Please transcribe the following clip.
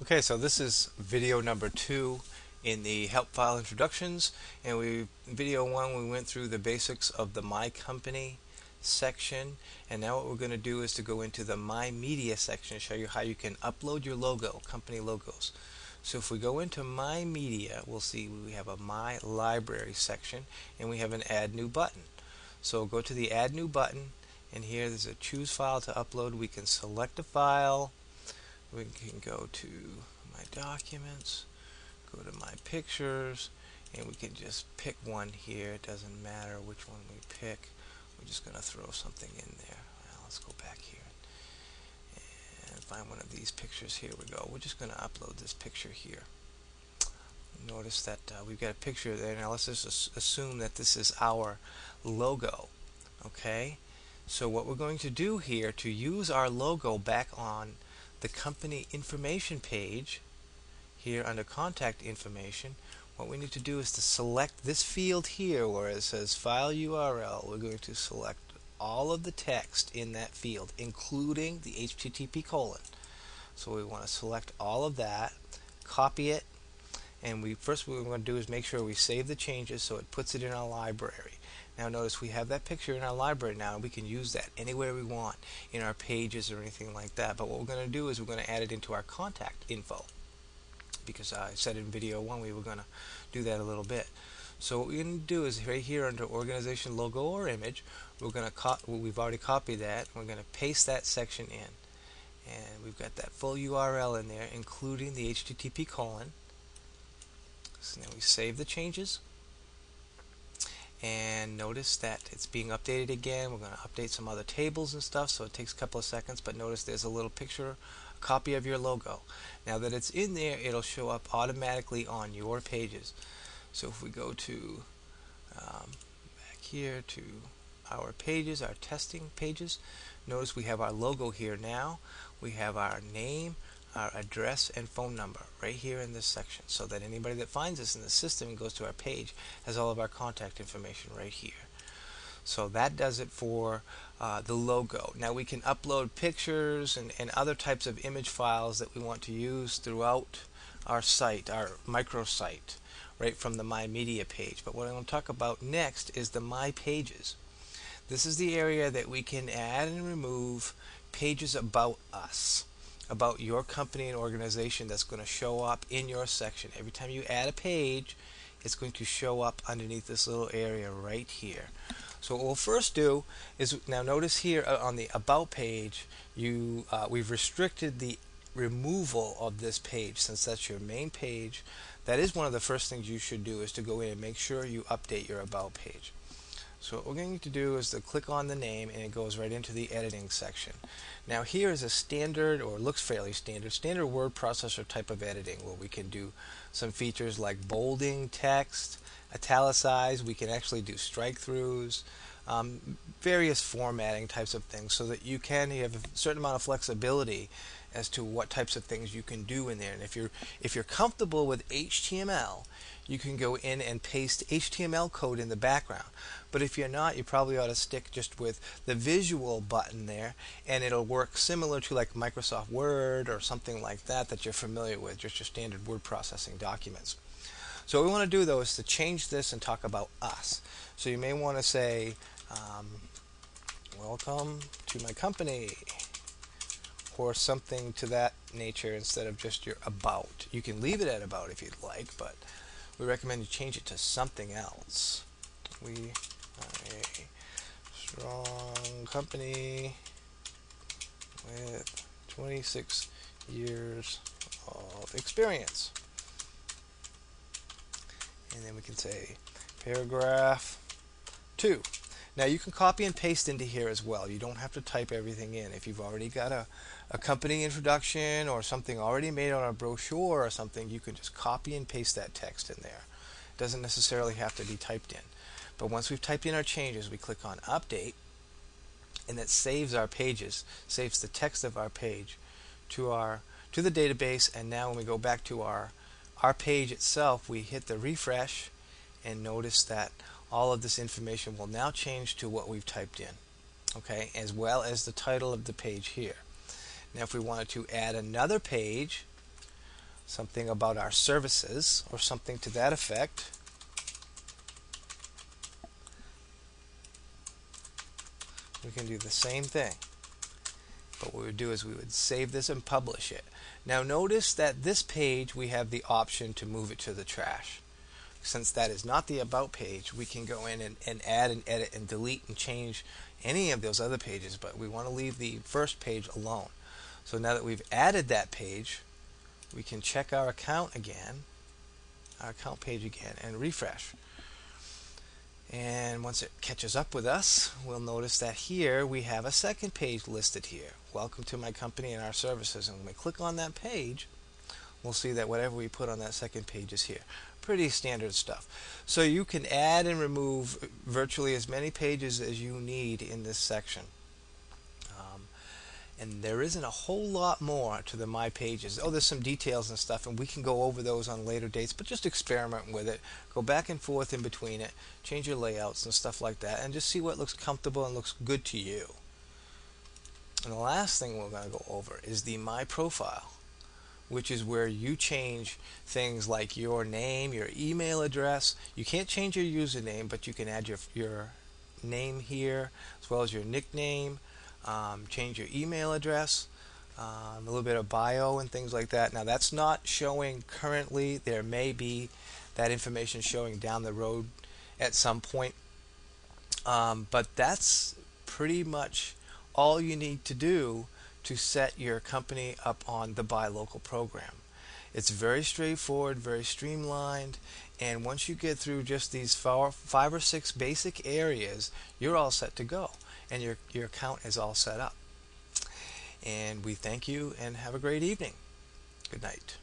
Okay, so this is video number 2 in the help file introductions, and video 1 we went through the basics of the My Company section, and now what we're going to do is to go into the My Media section and show you how you can upload your logo, company logos. So if we go into My Media, we'll see we have a My Library section, and we have an Add New button. So go to the Add New button, and here there's a Choose File to upload. We can select a file. We can go to my documents, go to my pictures, and we can just pick one here. It doesn't matter which one we pick. We're just going to throw something in there. Well, let's go back here and find one of these pictures. Here we go. We're just going to upload this picture here. Notice that we've got a picture there. Now let's just assume that this is our logo. Okay? So what we're going to do here to use our logo back on the company information page here under contact information, what we need to do is to select this field here where it says file URL. We're going to select all of the text in that field, including the HTTP colon. So we want to select all of that, copy it, and what we're going to do is make sure we save the changes so it puts it in our library. Now notice we have that picture in our library now, and we can use that anywhere we want in our pages or anything like that. But what we're going to do is we're going to add it into our contact info, because I said in video 1 we were going to do that a little bit. So what we're going to do is right here under organization logo or image, we've already copied that. We're going to paste that section in, and we've got that full URL in there, including the HTTP colon. So now we save the changes, and notice that it's being updated again. We're going to update some other tables and stuff, so it takes a couple of seconds, but notice there's a little picture, a copy of your logo. Now that it's in there, it'll show up automatically on your pages. So if we go to back here to our pages, our testing pages, notice we have our logo here now. We have our name, our address, and phone number right here in this section, so that anybody that finds us in the system and goes to our page has all of our contact information right here. So that does it for the logo. Now we can upload pictures and other types of image files that we want to use throughout our site, our microsite, right from the My Media page. But what I'm going to talk about next is the My Pages. This is the area that we can add and remove pages about us, about your company and organization, that's going to show up in your section. Every time you add a page, it's going to show up underneath this little area right here. So what we'll first do is, now notice here on the About page, we've restricted the removal of this page. Since that's your main page, that is one of the first things you should do, is to go in and make sure you update your About page. So what we're going to do is to click on the name, and it goes right into the editing section. Now here is a standard, or looks fairly standard word processor type of editing, where we can do some features like bolding text, italicize. We can actually do strike-throughs, various formatting types of things, so that you have a certain amount of flexibility as to what types of things you can do in there. And if you're comfortable with HTML, you can go in and paste HTML code in the background. But if you're not, you probably ought to stick just with the visual button there, and it'll work similar to like Microsoft Word or something like that you're familiar with, just your standard word processing documents. So what we want to do though is to change this and talk about us. So you may want to say, welcome to my company, or something to that nature, instead of just your about. You can leave it at about if you'd like, but we recommend you change it to something else. We are a strong company with 26 years of experience. And then we can say paragraph 2. Now you can copy and paste into here as well. You don't have to type everything in. If you've already got a company introduction or something already made on a brochure or something, you can just copy and paste that text in there. It doesn't necessarily have to be typed in. But once we've typed in our changes, we click on Update, and that saves our pages, saves the text of our page to the database. And now when we go back to our page itself, we hit the refresh, and notice that all of this information will now change to what we've typed in, okay, as well as the title of the page here. Now if we wanted to add another page, something about our services or something to that effect, we can do the same thing. But what we would do is we would save this and publish it. Now notice that this page we have the option to move it to the trash. Since that is not the About page, we can go in and add and edit and delete and change any of those other pages, but we want to leave the first page alone. So now that we've added that page, we can check our account again, our account page again, and refresh. And once it catches up with us, we'll notice that here we have a second page listed here. Welcome to my company and our services. And when we click on that page, we'll see that whatever we put on that second page is here. Pretty standard stuff. So you can add and remove virtually as many pages as you need in this section. And there isn't a whole lot more to the My Pages. Oh, there's some details and stuff, and we can go over those on later dates, but just experiment with it. Go back and forth in between it, change your layouts and stuff like that, and just see what looks comfortable and looks good to you. And the last thing we're going to go over is the My Profile, which is where you change things like your name, your email address. You can't change your username, but you can add your name here, as well as your nickname. Change your email address, a little bit of bio and things like that. Now that's not showing currently. There may be that information showing down the road at some point, but that's pretty much all you need to do to set your company up on the Buy Local program. It's very straightforward, very streamlined, and once you get through just these 5 or 6 basic areas, you're all set to go. And your account is all set up. And we thank you and have a great evening. Good night.